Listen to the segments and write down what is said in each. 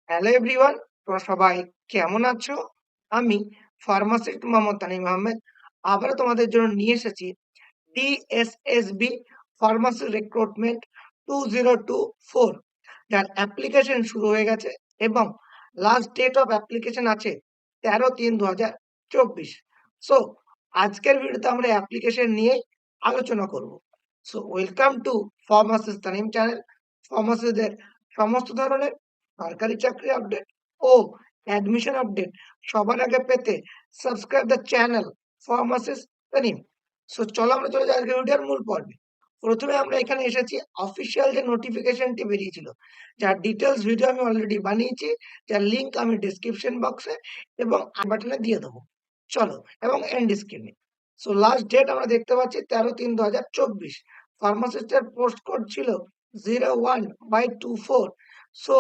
Hello everyone, তোমরা সবাই কেমন আছো? আমি ফার্মাসিস্ট মোহাম্মদ তানিম আহমেদ আবারও তোমাদের জন্য নিয়ে এসেছি DSSB ফার্মাসি রিক্রুটমেন্ট 2024, যার অ্যাপ্লিকেশন শুরু হয়ে গেছে এবং লাস্ট ডেট অফ অ্যাপ্লিকেশন আছে 13/3/2024। সো আজকের ভিডিওতে আমরা অ্যাপ্লিকেশন নিয়ে আলোচনা করব। So welcome to pharmacist Tanim channel. ফার্মাসিস্টদের সমস্ত ধরনের সরকারি চাকরি আপডেট ও অ্যাডমিশন আপডেট সবার আগে পেতে subscribe the channel pharmacist Tanim. So চলো আমরা চলে যাই আজকের ভিডিওর মূল পর্বে। প্রথমে আমরা এখানে এসেছি অফিসিয়াল যে নোটিফিকেশনটি বেরিয়েছিল, যার ডিটেলস ভিডিও আমি অলরেডি বানিয়েছি, যার লিংক আমি ডেসক্রিপশন বক্সে এবং আই বাটনে দিয়ে দেবো। চলো, এবং এন্ড স্ক্রিনে। সো লাস্ট ডেট আমরা দেখতে পাচ্ছি 13/3/2024। ফার্মাসিস্টের পোস্ট কোড ছিল 01/24। So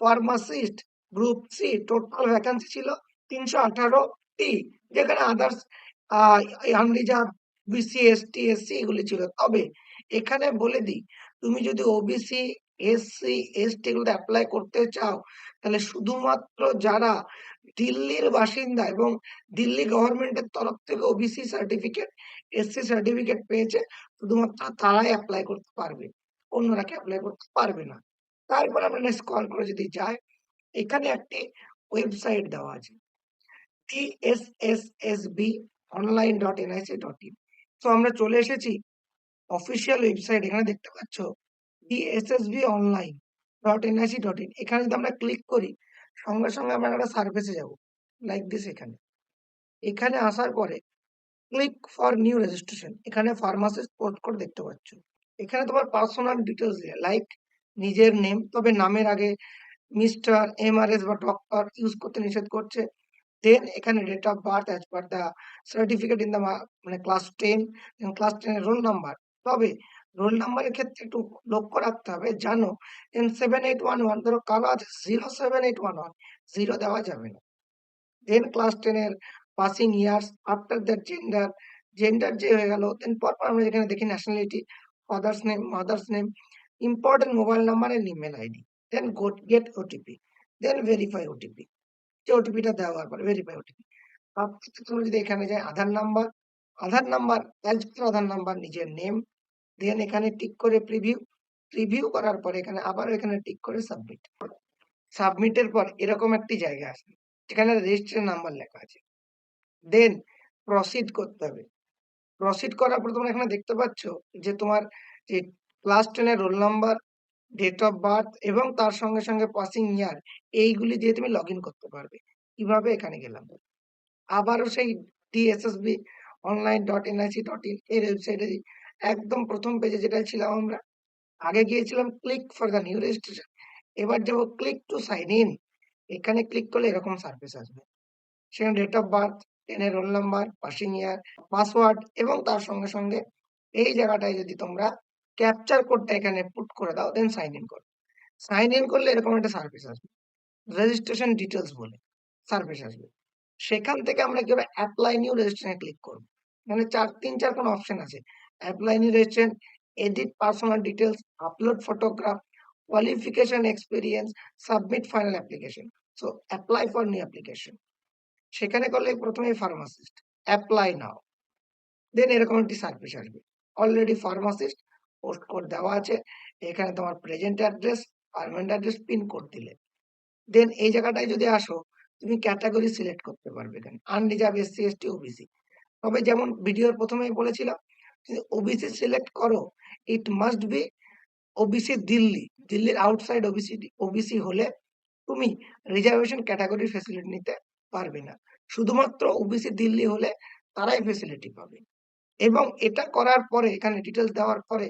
pharmacist group C total vacancy ছিল 318টি, যেখানে others unreserved BC, ST, SC এগুলি ছিল। তবে এখানে বলে দিই, তুমি যদি ওবিসি, এসসি, এসটি এগুলোতে অ্যাপ্লাই করতে চাও, তাহলে শুধুমাত্র যারা দিল্লির বাসিন্দা এবং দিল্লি গভর্নমেন্টের তরফ থেকে ওবিসি সার্টিফিকেট, এসসি সার্টিফিকেট পেয়েছে, শুধুমাত্র তারাই অ্যাপ্লাই করতে পারবে, অন্যরা কি অ্যাপ্লাই করতে পারবে না। তারপর আমরা নেক্সট স্ক্রল করে যদি যাই, এখানে একটি ওয়েবসাইট দেওয়া আছে, tssbonline.nic.in। তো আমরা চলে এসেছি অফিসিয়াল ওয়েবসাইট। এখানে দেখতে পাচ্ছ tssbonline.nic.in। এখানে যদি আমরা ক্লিক করি, সঙ্গে সঙ্গে আমরা একটা সার্ফেসে যাব, লাইক দিস। এখানে আসার পরে ক্লিক ফর নিউ রেজিস্ট্রেশন, এখানে ফার্মাসিস্ট পোস্ট কোড দেখতে পাচ্ছ। এখানে তোমার পার্সোনাল ডিটেলস লাইক নিজের নেম, তবে নামের আগে মিস্টার, এমআরএস বা ডক্টর ইউজ করতে নিষেধ করছে। দেন এখানে date of birth as per the certificate in the মানে ক্লাস 10, ক্লাস 10 এর রোল নাম্বার। তবে রোল নাম্বারের ক্ষেত্রে একটু লক্ষ্য রাখতে হবে, জানো N7811, ধরো কারো আছে 07811, 0 দেওয়া যাবে না। দেন ক্লাস 10 এর passing years, after that gender, gender যে হয়ে গেল। দেন পরপর আমরা এখানে দেখি nationality, father's name, mother's name, important mobile number and email ID. Then get OTP, then verify OTP. যে ওটিপিটা দেওয়ার পরে ভেরিফাই ওটিপি। তারপর তুমি যদি এখানে যাই, আধার নাম্বার, আধার নাম্বার অ্যাজ পার আধার নাম্বার, নিজের নেম। দেন এখানে টিক করে প্রিভিউ, প্রিভিউ করার পরে এখানে আবার এখানে টিক করে সাবমিট। সাবমিটের পর এরকম একটি জায়গা আসবে, যেখানে রেজিস্ট্রেশন নাম্বার লেখা আছে। দেন প্রসিড করতে হবে। প্রসিড করার পর তোমরা এখানে দেখতে পাচ্ছ যে তোমার যে ক্লাস 10 এর roll number, date of birth এবং তার সঙ্গে সঙ্গে পাসিং ইয়ার, এইগুলি দিয়ে তুমি লগ ইন করতে পারবে। কিভাবে? এখানে গেলাম, আবারও সেই DSSB online.nic.in এর ওয়েবসাইটে একদম প্রথম পেজে যেটা ছিলাম আমরা। আগে গিয়েছিলাম click for the new registration, এবার যাবো ক্লিক টু সাইন ইন। এখানে ক্লিক করলে এরকম সার্ফেস আসবে। সেখানে ডেট অফ বার্থ, 10 এর রোল নাম্বার, পাসিং ইয়ার, পাসওয়ার্ড এবং তার সঙ্গে সঙ্গে এই জায়গাটায় যদি তোমরা ক্যাপচার কোডটা এখানে পুট করে দাও, দেন সাইন ইন করো। সাইন ইন করলে এরকম একটা সার্ভিস আসবে, রেজিস্ট্রেশন ডিটেলস বলে সার্ভিস আসবে। সেখান থেকে আমরা কি হবে, অ্যাপ্লাই নিউ রেজিস্ট্রেশনে ক্লিক করব। এখানে 3-4 কোন অপশন আছে, apply new registration, edit personal details, upload photograph, qualification, experience, submit final application. So apply for new application, সেখানে করলে প্রথমে ফার্মাসিস্ট অ্যাপ্লাই নাও। দেন এরকম একটি সার্ভিস আসবে। অলরেডি ফার্মাসিস্ট পোস্ট কোড দেওয়া আছে, এখানে তোমার present address, permanent address, pin code দিলে। দেন এই জায়গাটায় যদি আসো, তুমি ক্যাটাগরি সিলেক্ট করতে পারবে। এখানে আনরিজার্ভ, এসসি, এসটি, ওবিসি। তবে যেমন ভিডিওর প্রথমেই বলেছিলাম, যদি ওবিসি সিলেক্ট করো, it must be OBC Delhi. দিল্লির আউটসাইড ওবিসি হলে তুমি রিজার্ভেশন ক্যাটাগরির ফেসিলিটি নিতে পারবে না। শুধুমাত্র ওবিসি দিল্লি হলে তারাই ফেসিলিটি পাবে। এবং এটা করার পরে, এখানে ডিটেলস দেওয়ার পরে,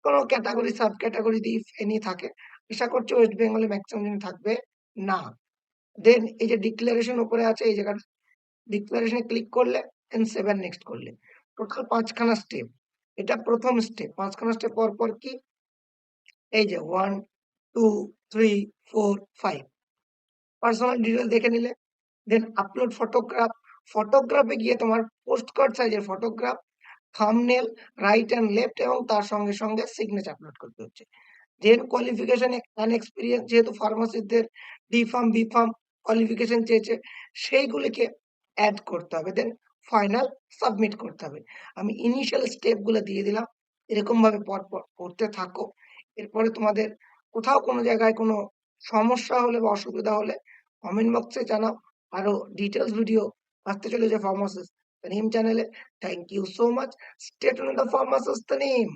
কোনো ক্যাটাগরি সাব ক্যাটাগরি যদি ইফ এনি থাকে, আশা করছি ওয়েস্ট বেঙ্গলে ম্যাক্সিমাম জন থাকবে না। দেন এই যে ডিক্লারেশন উপরে আছে, এই জায়গাটা ডিক্লারেশনে ক্লিক করলে, দেন 7 নেক্সট করলে টোটাল 5 খানা স্টেপ। এটা প্রথম স্টেপ। 5 খানা স্টেপ পর পর কি, এই যে 1 2 3 4 5 পার্সোনাল ডিটেইলস দেখে নিলে। দেন আপলোড ফটোগ্রাফ, ফটোগ্রাফে গিয়ে তোমার পোস্ট কার্ড সাইজের photograph, thumbnail, right and left এবং তার সঙ্গে সঙ্গে সিগনেচার আপলোড করতে হচ্ছে। দেন কোয়ালিফিকেশন অ্যান্ড এক্সপেরিয়েন্স, যেহেতু ফার্মাসিস্টদের D pharm, B pharm qualification চেয়েছে, সেইগুলিকে এড করতে হবে। দেন ফাইনাল সাবমিট করতে হবে। আমি ইনিশিয়াল স্টেপ গুলো দিয়ে দিলাম। এরকমভাবে পরপর করতে থাকো। এরপরে তোমাদের কোথাও কোনো জায়গায় কোনো সমস্যা হলে বা অসুবিধা হলে কমেন্ট বক্সে জানাও। আরো ডিটেইলস ভিডিও আসতে চলেছে ফার্মাসিস্ট তানিম চ্যানেলে। Thank you so much. Stay tuned in the pharmacist Tanim.